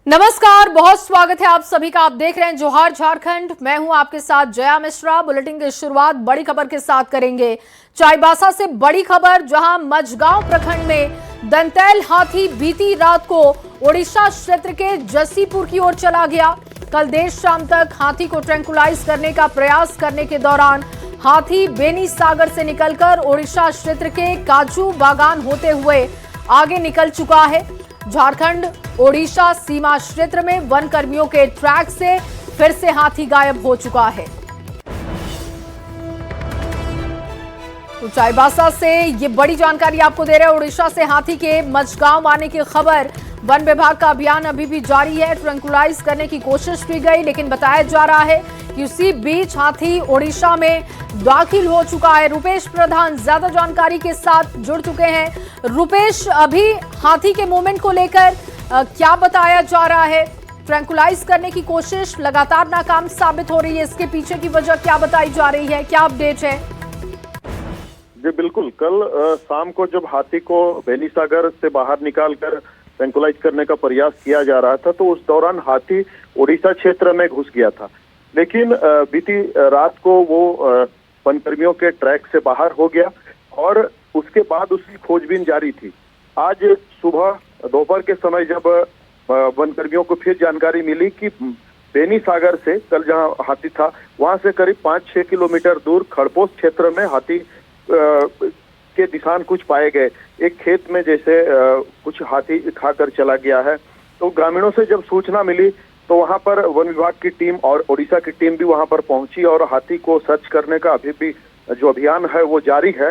नमस्कार, बहुत स्वागत है आप सभी का। आप देख रहे हैं जोहार झारखंड। मैं हूं आपके साथ जया मिश्रा। बुलेटिन की शुरुआत बड़ी खबर के साथ करेंगे। चाईबासा से बड़ी खबर, जहां मझगांव प्रखंड में दंतैल हाथी बीती रात को ओडिशा क्षेत्र के जसीपुर की ओर चला गया। कल देर शाम तक हाथी को ट्रैंकुलाइज करने का प्रयास करने के दौरान हाथी बेनी सागर से निकलकर ओडिशा क्षेत्र के काजू बागान होते हुए आगे निकल चुका है। झारखंड ओडिशा सीमा क्षेत्र में वन कर्मियों के ट्रैक से फिर से हाथी गायब हो चुका है। तो चाईबासा से ये बड़ी जानकारी आपको दे रहे हैं। ओडिशा से हाथी के मझगांव आने की खबर। वन विभाग का अभियान अभी भी जारी है। ट्रैंकुलाइज करने की कोशिश की गई, लेकिन बताया जा रहा है कि उसी बीच हाथी ओडिशा में दाखिल हो चुका है। रुपेश प्रधान ज्यादा जानकारी के साथ जुड़ चुके हैं। रुपेश, अभी हाथी के मूवमेंट को लेकर क्या बताया जा रहा है? ट्रैंकुलाइज करने की कोशिश लगातार नाकाम साबित हो रही है, इसके पीछे की वजह क्या बताई जा रही है? क्या अपडेट है? जी बिल्कुल, कल शाम को जब हाथी को बेनी सागर से बाहर निकालकर ट्रैंकुलाइज करने का प्रयास किया जा रहा था, तो उस दौरान हाथी ओडिशा क्षेत्र में घुस गया था। लेकिन बीती रात को वो वनकर्मियों के ट्रैक से बाहर हो गया और उसके बाद उसकी खोजबीन जारी थी। आज सुबह दोपहर के समय जब वनकर्मियों को फिर जानकारी मिली कि बेनी सागर से कल जहां हाथी था, वहां से करीब 5-6 किलोमीटर दूर खड़पोस क्षेत्र में हाथी के निशान कुछ पाए गए। एक खेत में जैसे कुछ हाथी खाकर चला गया है। तो ग्रामीणों से जब सूचना मिली तो वहां पर वन विभाग की टीम और ओडिशा की टीम भी वहां पर पहुंची और हाथी को सर्च करने का अभी भी जो अभियान है वो जारी है।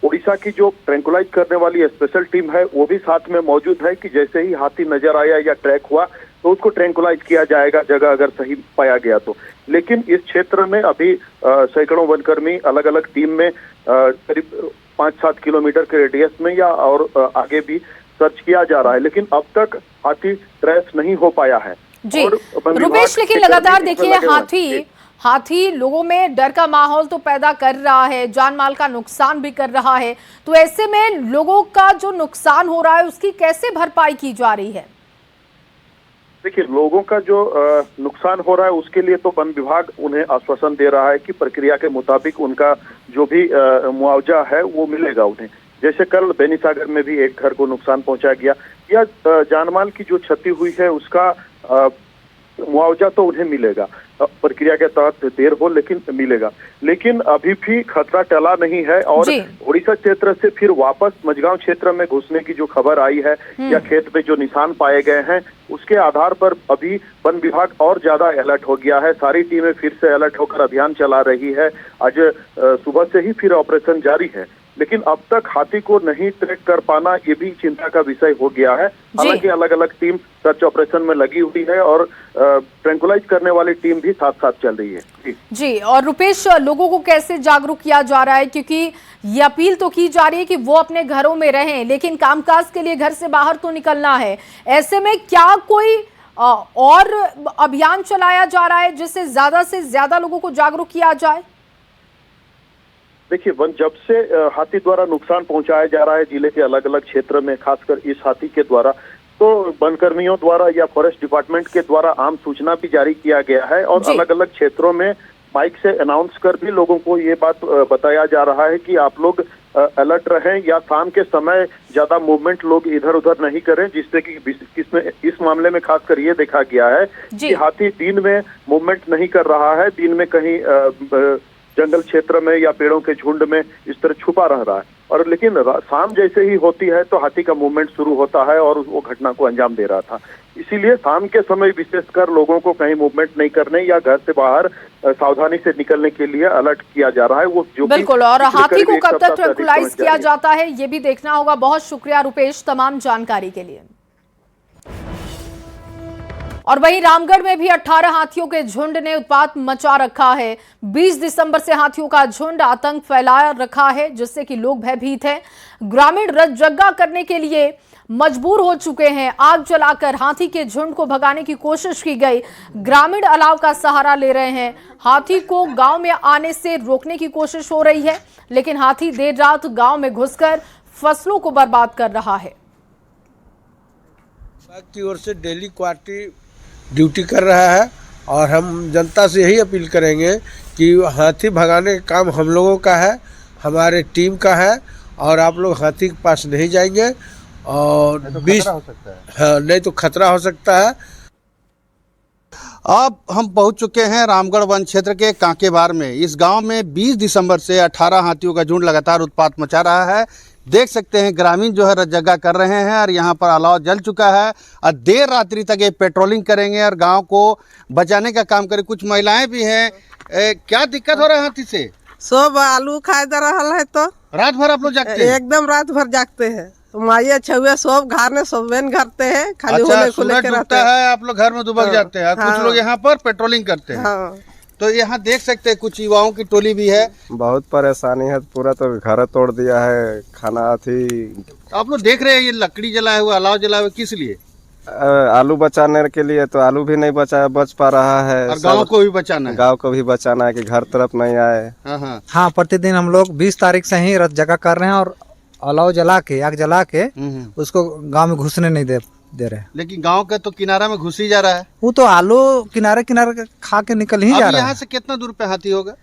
ओडिशा की जो ट्रैंकुलाइज करने वाली स्पेशल टीम है वो भी साथ में मौजूद है कि जैसे ही हाथी नजर आया या ट्रैक हुआ तो उसको ट्रैंकुलाइज किया जाएगा, जगह अगर सही पाया गया तो। लेकिन इस क्षेत्र में अभी सैकड़ों वनकर्मी अलग अलग टीम में करीब 5-7 किलोमीटर के रेडियस में या और आगे भी सर्च किया जा रहा है, लेकिन अब तक हाथी ट्रेस नहीं हो पाया है। जी रुपेश, लेकिन लगातार देखिए हाथी लोगों में डर का माहौल तो पैदा कर रहा है, जान माल का नुकसान भी कर रहा है। तो ऐसे में लोगों का जो नुकसान हो रहा है उसकी कैसे भरपाई की जा रही है? देखिए, लोगों का जो नुकसान हो रहा है उसके लिए तो वन विभाग उन्हें आश्वासन दे रहा है कि प्रक्रिया के मुताबिक उनका जो भी मुआवजा है वो मिलेगा उन्हें। जैसे कल बेनी सागर में भी एक घर को नुकसान पहुंचा गया, या जानमाल की जो क्षति हुई है उसका मुआवजा तो उन्हें मिलेगा। प्रक्रिया के तहत देर हो लेकिन मिलेगा। लेकिन अभी भी खतरा टला नहीं है और ओडिशा क्षेत्र से फिर वापस मझगांव क्षेत्र में घुसने की जो खबर आई है या खेत में जो निशान पाए गए हैं उसके आधार पर अभी वन विभाग और ज्यादा अलर्ट हो गया है। सारी टीमें फिर से अलर्ट होकर अभियान चला रही है। आज सुबह से ही फिर ऑपरेशन जारी है, लेकिन अब तक हाथी को नहीं ट्रैक कर पाना ये भी चिंता का विषय हो गया है। हालांकि अलग अलग टीम सर्च ऑपरेशन में लगी हुई है और ट्रैंकुलाइज करने वाली टीम भी साथ साथ चल रही है। जी, और रुपेश, लोगों को कैसे जागरूक किया जा रहा है? क्योंकि ये अपील तो की जा रही है कि वो अपने घरों में रहें, लेकिन कामकाज के लिए घर से बाहर तो निकलना है। ऐसे में क्या कोई और अभियान चलाया जा रहा है जिससे ज्यादा से ज्यादा लोगों को जागरूक किया जाए? देखिए, जब से हाथी द्वारा नुकसान पहुंचाया जा रहा है जिले के अलग अलग क्षेत्र में, खासकर इस हाथी के द्वारा, तो वनकर्मियों द्वारा या फॉरेस्ट डिपार्टमेंट के द्वारा आम सूचना भी जारी किया गया है और अलग अलग क्षेत्रों में माइक से अनाउंस कर भी लोगों को ये बात बताया जा रहा है कि आप लोग अलर्ट रहें या शाम के समय ज्यादा मूवमेंट लोग इधर उधर नहीं करें, जिससे कि इस मामले में खासकर ये देखा गया है कि हाथी दिन में मूवमेंट नहीं कर रहा है, दिन में कहीं जंगल क्षेत्र में या पेड़ों के झुंड में इस तरह छुपा रह रहा है। और लेकिन शाम जैसे ही होती है तो हाथी का मूवमेंट शुरू होता है और वो घटना को अंजाम दे रहा था। इसीलिए शाम के समय विशेषकर लोगों को कहीं मूवमेंट नहीं करने या घर से बाहर सावधानी से निकलने के लिए अलर्ट किया जा रहा है। वो जो बिल्कुल, और हाथी को कब तक ट्रैंकुलाइज किया जाता है ये भी देखना होगा। बहुत शुक्रिया रुपेश तमाम जानकारी के लिए। और वहीं रामगढ़ में भी 18 हाथियों के झुंड ने उत्पात मचा रखा है। 20 दिसंबर से हाथियों का झुंड आतंक फैला रखा है, जिससे कि लोग भयभीत हैं। ग्रामीण रज्जगा करने के लिए मजबूर हो चुके हैं। आग जलाकर हाथी के झुंड को भगाने की कोशिश की गई। ग्रामीण अलाव का सहारा ले रहे हैं। हाथी को गांव में आने से रोकने की कोशिश हो रही है, लेकिन हाथी देर रात गांव में घुसकर फसलों को बर्बाद कर रहा है। विभाग की ओर से डेली क्वार्टी ड्यूटी कर रहा है और हम जनता से यही अपील करेंगे कि हाथी भगाने का काम हम लोगों का है, हमारे टीम का है और आप लोग हाथी के पास नहीं जाएंगे और हाँ, नहीं तो खतरा हो सकता है। अब हम पहुंच चुके हैं रामगढ़ वन क्षेत्र के कांकेबार में। इस गांव में 20 दिसंबर से 18 हाथियों का झुंड लगातार उत्पात मचा रहा है। देख सकते हैं ग्रामीण जो है रतजगा कर रहे हैं और यहाँ पर अलाव जल चुका है और देर रात्रि तक ये पेट्रोलिंग करेंगे और गांव को बचाने का काम करें। कुछ महिलाएं भी हैं। क्या दिक्कत हो रहा है हाथी से? सब आलू खाए जा रहा है तो रात भर आप लोग जागते हैं? एकदम रात भर जागते हैं। तो माइया छुए सब घर में सब बेन करते हैं, खाली अच्छा, होने को लेके रहते है आप लोग घर में दुबक जाते हैं। हाँ, कुछ लोग यहाँ पर पेट्रोलिंग करते हैं। हाँ। तो यहाँ देख सकते हैं कुछ युवाओं की टोली भी है। बहुत परेशानी है, पूरा तो घर तोड़ दिया है। खाना थी आप लोग देख रहे हैं ये लकड़ी जलाए हुए, अलाव जलाए हुए, किस लिए? आलू बचाने के लिए। तो आलू भी नहीं बच पा रहा है और गांव को भी बचाना है। गांव को भी बचाना है कि घर तरफ नहीं आए। हाँ, प्रतिदिन हम लोग 20 तारीख से ही रत जगह कर रहे हैं और अलाव जला के, आग जला के उसको गांव में घुसने नहीं दे रहे। लेकिन गांव के तो किनारा में घुस ही जा रहा है। वो तो आलू किनारे किनारे खा के निकल ही जा रहा है। यहाँ से कितना दूर पे हाथी होगा?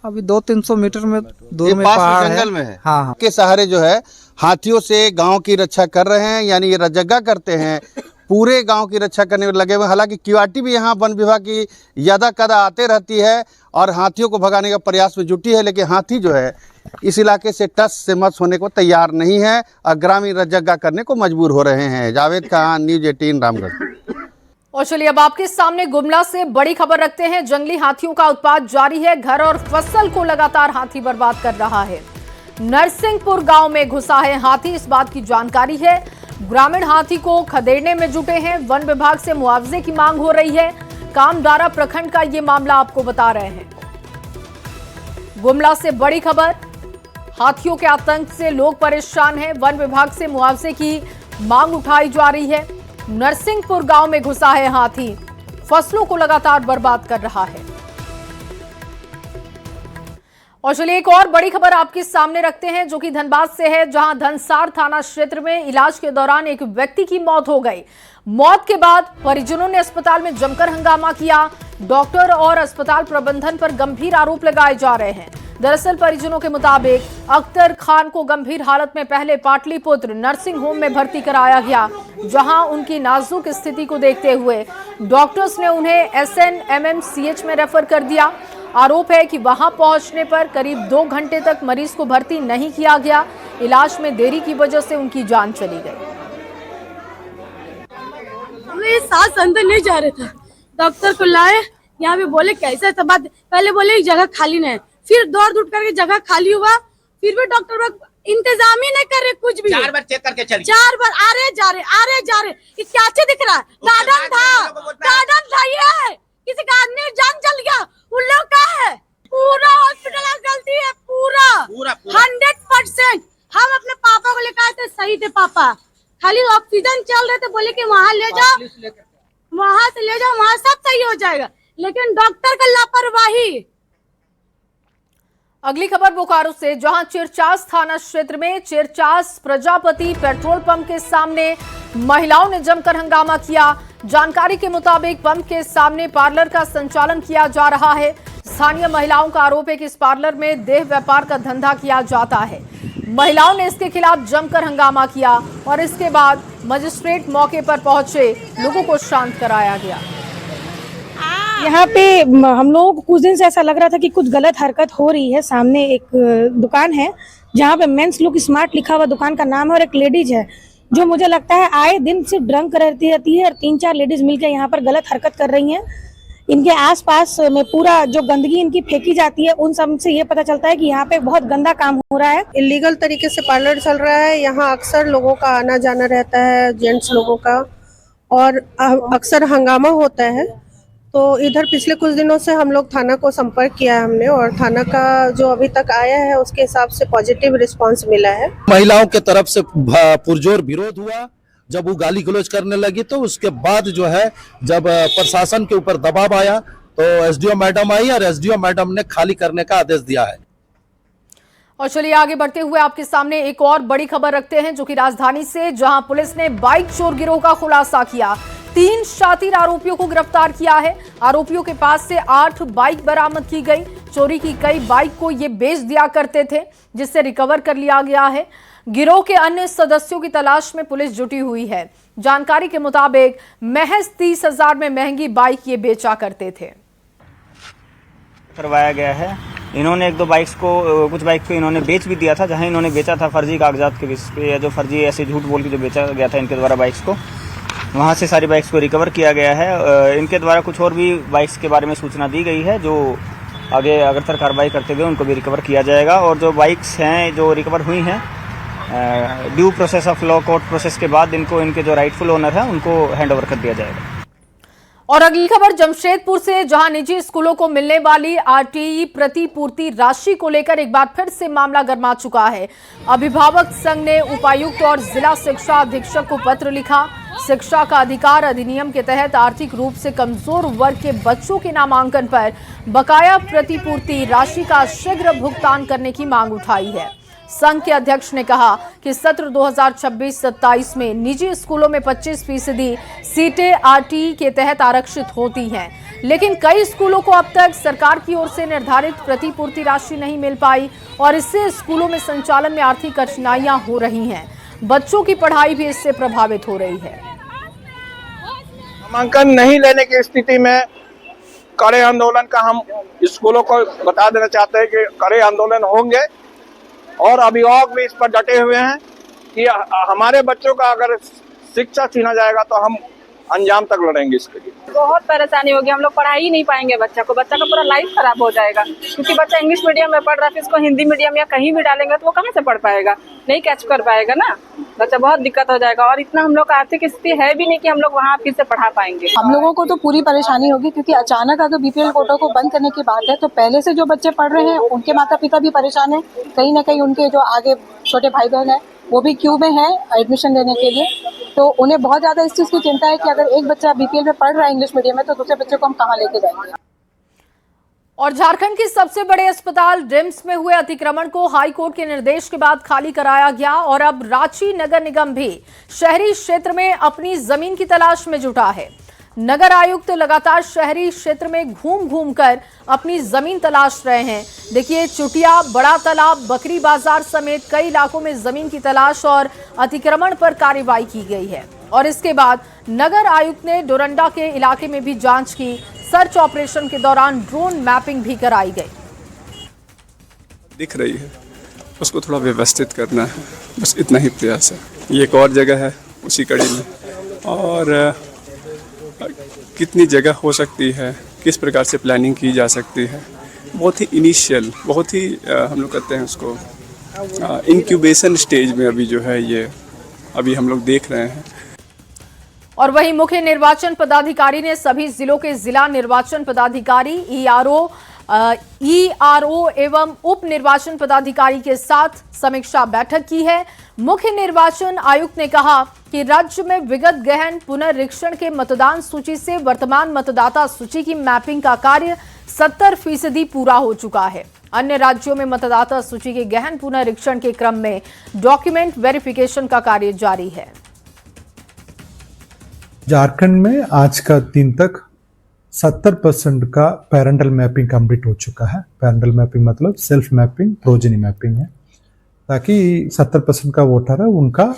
अभी 200-300 मीटर में दूर में पास पहाड़ जंगल है। में है। हाँ। के सहारे जो है हाथियों से गांव की रक्षा कर रहे हैं, यानी ये रतजगा करते हैं, पूरे गांव की रक्षा करने में लगे हुए। हालांकि क्यूआरटी भी यहाँ वन विभाग की यदा कदा आते रहती है और हाथियों को भगाने का प्रयास में जुटी है, लेकिन हाथी जो है इस इलाके से टस से मस होने को तैयार नहीं है और ग्रामीण रतजगा करने को मजबूर हो रहे हैं। जावेद खान, न्यूज़ 18 रामगढ़। और चलिए अब आपके सामने गुमला से बड़ी खबर रखते हैं। जंगली हाथियों का उत्पात जारी है। घर और फसल को लगातार हाथी बर्बाद कर रहा है। नरसिंहपुर गांव में घुसा है हाथी, इस बात की जानकारी है। ग्रामीण हाथी को खदेड़ने में जुटे हैं। वन विभाग से मुआवजे की मांग हो रही है। कामदारा प्रखंड का ये मामला आपको बता रहे हैं। गुमला से बड़ी खबर, हाथियों के आतंक से लोग परेशान हैं। वन विभाग से मुआवजे की मांग उठाई जा रही है। नरसिंहपुर गांव में घुसा है हाथी, फसलों को लगातार बर्बाद कर रहा है। और चलिए एक और बड़ी खबर आपके सामने रखते हैं जो कि धनबाद से है, जहां धनसार थाना क्षेत्र में इलाज के दौरान एक व्यक्ति की मौत हो गई। मौत के बाद परिजनों ने अस्पताल में जमकर हंगामा किया। डॉक्टर और अस्पताल प्रबंधन पर गंभीर आरोप लगाए जा रहे हैं। दरअसल परिजनों के मुताबिक अख्तर खान को गंभीर हालत में पहले पाटलिपुत्र नर्सिंग होम में भर्ती कराया गया, जहां उनकी नाजुक स्थिति को देखते हुए डॉक्टर्स ने उन्हें SNMMCH में रेफर कर दिया। आरोप है कि वहां पहुंचने पर करीब 2 घंटे तक मरीज को भर्ती नहीं किया गया। इलाज में देरी की वजह से उनकी जान चली गई। मेरे सास अंदर नहीं जा रहे थे, डॉक्टर को लाए, यहाँ पे बोले कैसे सब बात, पहले बोले जगह खाली नहीं, फिर दौड़ दूड़ करके जगह खाली हुआ, फिर भी डॉक्टर इंतजाम ही नहीं कर रहे कुछ भी। 4 बार चेक करके चली, 4 बार आ रहे जा रहे, ये क्या दिख रहा है? गार्डन था ये, किसी का आदमी जान चल गया, उन लोग का है, पूरा हॉस्पिटल का गलती है, पूरा 100%। हम अपने पापा को लेकर आए थे, सही थे पापा, खाली ऑक्सीजन चल रहे थे, बोले कि वहाँ ले जाओ, वहाँ से ले जाओ, वहाँ सब सही हो जाएगा, लेकिन डॉक्टर का लापरवाही। अगली खबर बोकारो से, जहां चिरचास थाना क्षेत्र में चिरचास प्रजापति पेट्रोल पंप के सामने महिलाओं ने जमकर हंगामा किया। जानकारी के मुताबिक पंप के सामने पार्लर का संचालन किया जा रहा है। स्थानीय महिलाओं का आरोप है कि इस पार्लर में देह व्यापार का धंधा किया जाता है। महिलाओं ने इसके खिलाफ जमकर हंगामा किया और इसके बाद मजिस्ट्रेट मौके पर पहुंचे, लोगों को शांत कराया गया। यहाँ पे हम लोगों को कुछ दिन से ऐसा लग रहा था कि कुछ गलत हरकत हो रही है। सामने एक दुकान है जहाँ पे मेंस लुक स्मार्ट लिखा हुआ दुकान का नाम है, और एक लेडीज है जो मुझे लगता है आए दिन से ड्रंक रहती है और 3-4 लेडीज मिलकर यहाँ पर गलत हरकत कर रही हैं। इनके आसपास में पूरा जो गंदगी इनकी फेंकी जाती है, उन सब से ये पता चलता है कि यहाँ पे बहुत गंदा काम हो रहा है। इलीगल तरीके से पार्लर चल रहा है। यहाँ अक्सर लोगों का आना जाना रहता है, जेंट्स लोगों का, और अक्सर हंगामा होता है। तो इधर पिछले कुछ दिनों से हम लोग थाना को संपर्क किया है हमने, और थाना का जो अभी तक आया है उसके हिसाब से पॉजिटिव रिस्पांस मिला है। महिलाओं के तरफ से पुरजोर विरोध हुआ। जब वो गाली गलौज करने लगी तो उसके बाद जो है जब प्रशासन के ऊपर दबाव आया तो SDO मैडम आई और SDO मैडम ने खाली करने का आदेश दिया है। और चलिए आगे बढ़ते हुए आपके सामने एक और बड़ी खबर रखते हैं, जो कि राजधानी से, जहां पुलिस ने बाइक चोर गिरोह का खुलासा किया। 3 शातिर आरोपियों को गिरफ्तार किया है। आरोपियों के पास से 8 बाइक बरामद की गई। चोरी की कई बाइक को ये बेच दिया करते थे, जिससे रिकवर कर लिया गया है। गिरोह के अन्य सदस्यों की तलाश में पुलिस जुटी हुई है। जानकारी के मुताबिक महज 30,000 में महंगी बाइक ये बेचा करते थे। करवाया गया है। इन्होंने कुछ बाइक को इन्होंने बेच भी दिया था, जहां इन्होंने बेचा था फर्जी कागजात के बेस पे, या जो फर्जी ऐसे झूठ बोल के जो बेचा गया था इनके द्वारा बाइक्स को, वहां से सारी बाइक्स को रिकवर किया गया है। इनके द्वारा कुछ और भी बाइक्स के बारे में सूचना दी गई है, जो आगे अग्रसर कार्रवाई करते हुए उनको भी रिकवर किया जाएगा। और जो बाइक्स हैं जो रिकवर हुई हैं, due process of law court process के बाद इनको इनके जो राइटफुल ओनर है उनको हैंड ओवर कर दिया जाएगा। और अगली खबर जमशेदपुर से, जहां निजी स्कूलों को मिलने वाली आरटीई प्रतिपूर्ति राशि को लेकर एक बार फिर से मामला गर्मा चुका है। अभिभावक संघ ने उपायुक्त और जिला शिक्षा अधीक्षक को पत्र लिखा। शिक्षा का अधिकार अधिनियम के तहत आर्थिक रूप से कमजोर वर्ग के बच्चों के नामांकन पर बकाया प्रतिपूर्ति राशि का शीघ्र भुगतान करने की मांग उठाई है। संघ के अध्यक्ष ने कहा कि सत्र 2026-27 में निजी स्कूलों में 25% सीटें आरटीई के तहत आरक्षित होती हैं, लेकिन कई स्कूलों को अब तक सरकार की ओर से निर्धारित प्रतिपूर्ति राशि नहीं मिल पाई और इससे स्कूलों में संचालन में आर्थिक कठिनाइयां हो रही हैं। बच्चों की पढ़ाई भी इससे प्रभावित हो रही है। नामांकन नहीं लेने की स्थिति में कड़े आंदोलन का हम स्कूलों को बता देना चाहते हैं कि कड़े आंदोलन होंगे और अभिभावक भी इस पर डटे हुए हैं कि हमारे बच्चों का अगर शिक्षा छीना जाएगा तो हम अंजाम तक लड़ेंगे इसके लिए। बहुत परेशानी होगी, हम लोग पढ़ा ही नहीं पाएंगे। बच्चा का पूरा लाइफ खराब हो जाएगा, क्योंकि बच्चा इंग्लिश मीडियम में पढ़ रहा है, फिर इसको हिंदी मीडियम या कहीं भी डालेंगे तो वो कहाँ से पढ़ पाएगा, नहीं कैच कर पाएगा ना बच्चा, बहुत दिक्कत हो जाएगा। और इतना हम लोग का आर्थिक स्थिति है भी नहीं कि हम लोग वहाँ फिर से पढ़ा पाएंगे। हम लोगों को तो पूरी परेशानी होगी, क्योंकि अचानक अगर बीपीएल कोटा को बंद करने की बात है तो पहले से जो बच्चे पढ़ रहे हैं उनके माता पिता भी परेशान है। कहीं ना कहीं उनके जो आगे छोटे भाई बहन है वो भी क्यू में है एडमिशन लेने के लिए, तो उन्हें बहुत ज्यादा इस चीज की चिंता है कि अगर एक बच्चा बीपीएल में पढ़ रहा है इंग्लिश मीडियम में तो दूसरे बच्चे को हम कहाँ लेके जाएंगे। और झारखंड के सबसे बड़े अस्पताल रिम्स में हुए अतिक्रमण को हाई कोर्ट के निर्देश के बाद खाली कराया गया और अब रांची नगर निगम भी शहरी क्षेत्र में अपनी जमीन की तलाश में जुटा है। नगर आयुक्त लगातार शहरी क्षेत्र में घूम घूम कर अपनी जमीन तलाश रहे हैं। देखिए, चुटिया, बड़ा तालाब, बकरी बाजार समेत कई इलाकों में जमीन की तलाश और अतिक्रमण पर कार्रवाई की गई है। और इसके बाद नगर आयुक्त ने डोरंडा के इलाके में भी जांच की। सर्च ऑपरेशन के दौरान ड्रोन मैपिंग भी कराई गई। दिख रही है, उसको थोड़ा व्यवस्थित करना है, बस इतना ही प्रयास है। ये एक और जगह है उसी कड़ी में, और कितनी जगह हो सकती है, किस प्रकार से प्लानिंग की जा सकती है, बहुत ही इनिशियल, बहुत ही हम लोग कहते हैं उसको इंक्यूबेशन स्टेज में अभी जो है ये अभी हम लोग देख रहे हैं। और वहीं मुख्य निर्वाचन पदाधिकारी ने सभी जिलों के जिला निर्वाचन पदाधिकारी, ईआरओ एवं उप निर्वाचन पदाधिकारी के साथ समीक्षा बैठक की है। मुख्य निर्वाचन आयुक्त ने कहा कि राज्य में विगत गहन पुनरीक्षण के मतदान सूची से वर्तमान मतदाता सूची की मैपिंग का कार्य 70% पूरा हो चुका है। अन्य राज्यों में मतदाता सूची के गहन पुनरीक्षण के क्रम में डॉक्यूमेंट वेरिफिकेशन का कार्य जारी है। झारखंड में आज का दिन तक 70% का पैरेंटल मैपिंग कंप्लीट हो चुका है। पैरेंटल मैपिंग मतलब सेल्फ मैपिंग, प्रोजेनी मैपिंग है, ताकि 70% का वोटर है उनका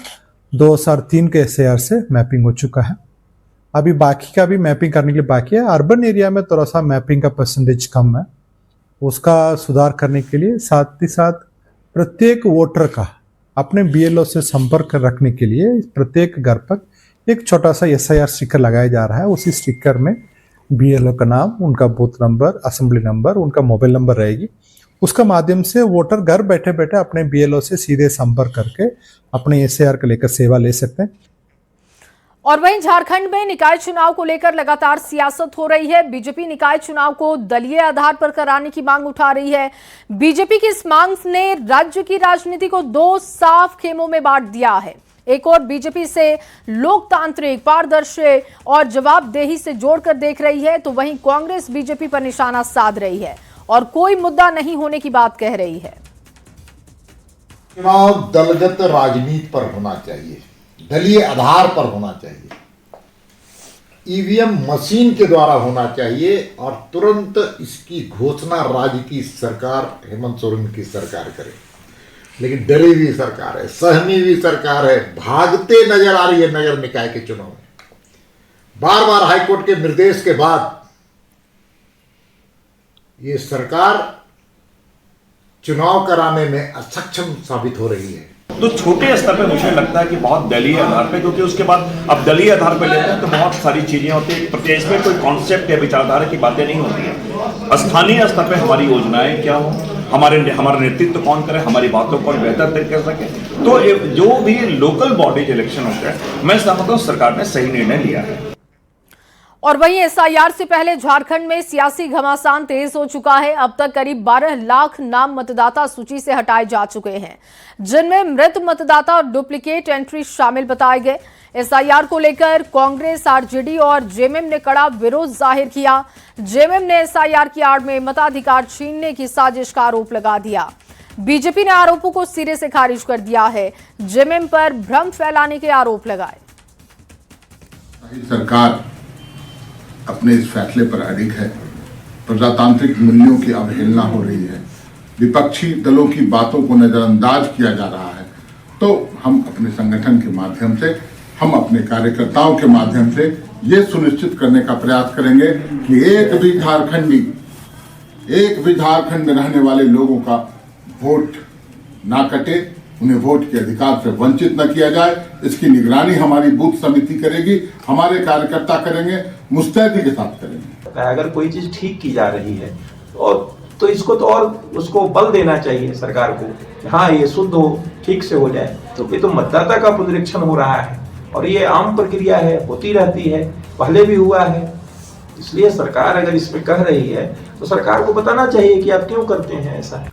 2003 के SAR से मैपिंग हो चुका है। अभी बाकी का भी मैपिंग करने के लिए बाकी है। अर्बन एरिया में थोड़ा सा मैपिंग का परसेंटेज कम है, उसका सुधार करने के लिए साथ ही साथ प्रत्येक वोटर का अपने BLO से संपर्क रखने के लिए प्रत्येक घर पर एक छोटा सा SIR स्टिकर लगाया जा रहा है। उसी स्टिकर में BLO का नाम, उनका बूथ नंबर, असेंबली नंबर, उनका मोबाइल नंबर रहेगी। उसका माध्यम से वोटर घर बैठे बैठे अपने BLO से सीधे संपर्क करके अपने SIR को लेकर सेवा ले सकते हैं। और वहीं झारखंड में निकाय चुनाव को लेकर लगातार सियासत हो रही है। बीजेपी निकाय चुनाव को दलीय आधार पर कराने की मांग उठा रही है। बीजेपी की इस मांग ने राज्य की राजनीति को 2 साफ खेमों में बांट दिया है। एक और बीजेपी से लोकतांत्रिक, पारदर्शी और जवाबदेही से जोड़कर देख रही है, तो वहीं कांग्रेस बीजेपी पर निशाना साध रही है और कोई मुद्दा नहीं होने की बात कह रही है। चुनाव दलगत राजनीति पर होना चाहिए, दलीय आधार पर होना चाहिए, ईवीएम मशीन के द्वारा होना चाहिए और तुरंत इसकी घोषणा राज्य की सरकार हेमंत सोरेन की सरकार करे। लेकिन डरी हुई सरकार है, सहमी हुई सरकार है, भागते नजर आ रही है नगर निकाय के चुनाव में। बार बार हाईकोर्ट के निर्देश के बाद ये सरकार चुनाव कराने में असक्षम साबित हो रही है। तो छोटे स्तर पे मुझे लगता है कि बहुत दलीय आधार पे, क्योंकि उसके बाद अब दलीय आधार पे लेते हैं तो बहुत सारी चीजें होती है, प्रति इसमें कोई कॉन्सेप्ट या विचारधारा की बातें नहीं होती है। स्थानीय स्तर पे हमारी योजनाएं क्या हो, हमारा नेतृत्व कौन करे, हमारी बातों को बेहतर तरीके कर सके। तो जो भी लोकल बॉडीज इलेक्शन होते हैं, मैं समझता हूँ सरकार ने सही निर्णय लिया है। और वहीं एसआईआर से पहले झारखंड में सियासी घमासान तेज हो चुका है। अब तक करीब 12 लाख नाम मतदाता सूची से हटाए जा चुके हैं, जिनमें मृत मतदाता और डुप्लीकेट एंट्री शामिल बताए गए। एसआईआर को लेकर कांग्रेस, आरजेडी और जेएमएम ने कड़ा विरोध जाहिर किया। जेएमएम ने एसआईआर की आड़ में मताधिकार छीनने की साजिश का आरोप लगा दिया। बीजेपी ने आरोपों को सिरे से खारिज कर दिया है। जेएमएम पर भ्रम फैलाने के आरोप लगाए। सरकार अपने इस फैसले पर अडिग है। प्रजातांत्रिक मूल्यों की अवहेलना हो रही है, विपक्षी दलों की बातों को नजरअंदाज किया जा रहा है। तो हम अपने संगठन के माध्यम से, हम अपने कार्यकर्ताओं के माध्यम से ये सुनिश्चित करने का प्रयास करेंगे कि एक भी झारखंड में रहने वाले लोगों का वोट ना कटे, उन्हें वोट के अधिकार से वंचित न किया जाए। इसकी निगरानी हमारी बूथ समिति करेगी, हमारे कार्यकर्ता करेंगे, मुस्तैदी के साथ करेंगे। अगर कोई चीज ठीक की जा रही है और तो इसको तो और उसको बल देना चाहिए सरकार को, हाँ ये शुद्ध हो, ठीक से हो जाए। तो ये तो मतदाता का पुनरीक्षण हो रहा है और ये आम प्रक्रिया है, होती रहती है, पहले भी हुआ है। इसलिए सरकार अगर इसमें कह रही है तो सरकार को बताना चाहिए कि आप क्यों करते हैं ऐसा।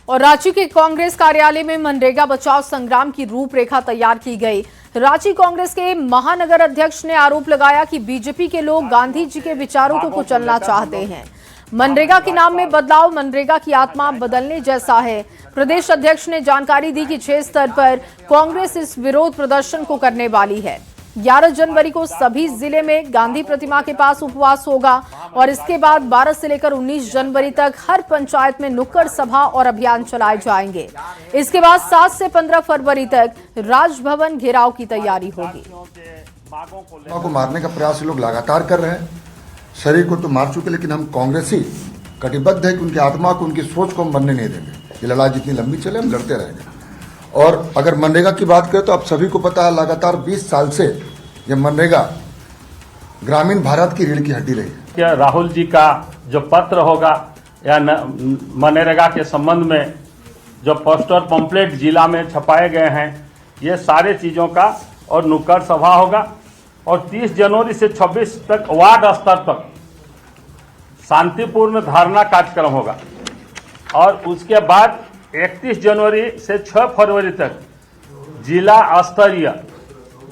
और रांची के कांग्रेस कार्यालय में मनरेगा बचाओ संग्राम की रूपरेखा तैयार की गई। रांची कांग्रेस के महानगर अध्यक्ष ने आरोप लगाया कि बीजेपी के लोग गांधी जी के विचारों को कुचलना चाहते हैं। मनरेगा के नाम में बदलाव मनरेगा की आत्मा बदलने जैसा है। प्रदेश अध्यक्ष ने जानकारी दी कि 6 स्तर पर कांग्रेस इस विरोध प्रदर्शन को करने वाली है। 11 जनवरी को सभी जिले में गांधी प्रतिमा के पास उपवास होगा और इसके बाद 12 से लेकर 19 जनवरी तक हर पंचायत में नुक्कड़ सभा और अभियान चलाए जाएंगे। इसके बाद 7 से 15 फरवरी तक राजभवन घेराव की तैयारी होगी। को मारने का प्रयास लोग लगातार कर रहे हैं। शरीर को तो मार चुके, लेकिन हम कांग्रेसी कटिबद्ध है कि उनकी आत्मा को, उनकी सोच को हम बनने नहीं देंगे। ये लड़ाई जितनी लंबी चले हम लड़ते रहेंगे। और अगर मनरेगा की बात करें तो आप सभी को पता है लगातार 20 साल से ये मनरेगा ग्रामीण भारत की रीढ़ की हड्डी रही है। क्या राहुल जी का जो पत्र होगा या मनरेगा के संबंध में जो पोस्टर पंपलेट जिला में छपाए गए हैं, ये सारे चीज़ों का और नुक्कड़ सभा होगा और 30 जनवरी से 26 तक वार्ड स्तर तक शांतिपूर्ण धारणा कार्यक्रम होगा और उसके बाद 31 जनवरी से 6 फरवरी तक जिला स्तरीय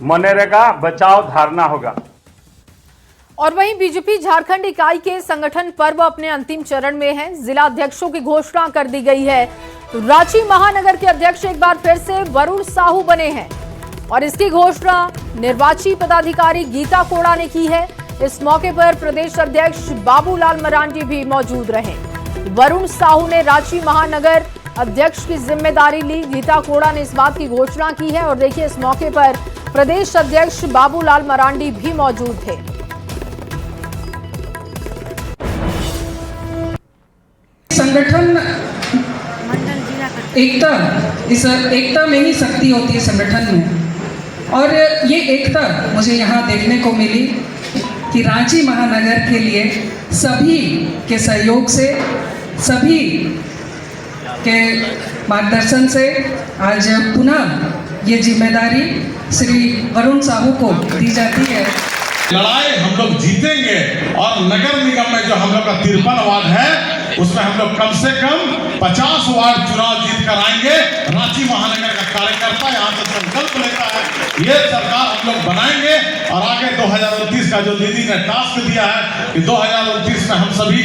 मनरेगा बचाओ धारणा होगा। और वहीं बीजेपी झारखंड इकाई के संगठन पर्व अपने अंतिम चरण में है। जिला अध्यक्षों की घोषणा कर दी गई है। रांची महानगर के अध्यक्ष एक बार फिर से वरुण साहू बने हैं और इसकी घोषणा निर्वाची पदाधिकारी गीता कोड़ा ने की है। इस मौके पर प्रदेश अध्यक्ष बाबूलाल मरांडी भी मौजूद रहे। वरुण साहू ने रांची महानगर अध्यक्ष की जिम्मेदारी ली। गीता कोड़ा ने इस बात की घोषणा की है और देखिए इस मौके पर प्रदेश अध्यक्ष बाबूलाल मरांडी भी मौजूद थे। संगठन एकता, इस एकता में ही शक्ति होती है संगठन में। और ये एकता मुझे यहाँ देखने को मिली कि रांची महानगर के लिए सभी के सहयोग से, सभी के मार्गदर्शन से आज पुनः ये जिम्मेदारी श्री वरुण साहू को दी जाती है। लड़ाई हम लोग जीतेंगे और नगर निगम में जो हम लोग का 53 वार्ड है उसमें हम लोग कम से कम 50 वार्ड चुनाव जीत कर आएंगे। रांची महानगर का कार्यकर्ता यहाँ से संकल्प लेता है, ये सरकार हम लोग बनाएंगे और आगे 2029 का इसका जो दीदी ने टास्क दिया है कि 2029 में हम सभी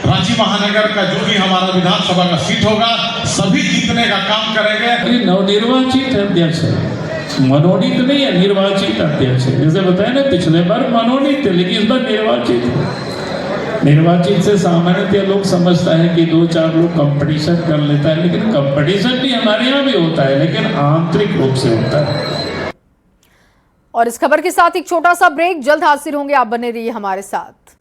रांची महानगर का जो भी हमारा विधानसभा का सीट होगा सभी जीतने का काम करेंगे। नवनिर्वाचित अध्यक्ष है, मनोनीत नहीं है, निर्वाचित अध्यक्ष है। जैसे बताया ना, पिछले बार मनोनीत थे लेकिन इस बार निर्वाचित है। निर्वाचित से सामान्यतः लोग समझता है कि 2-4 लोग कंपटीशन कर लेता है, लेकिन कंपटीशन भी हमारे यहाँ भी होता है लेकिन आंतरिक रूप से होता है। और इस खबर के साथ एक छोटा सा ब्रेक, जल्द हाजिर होंगे, आप बने रहिए हमारे साथ।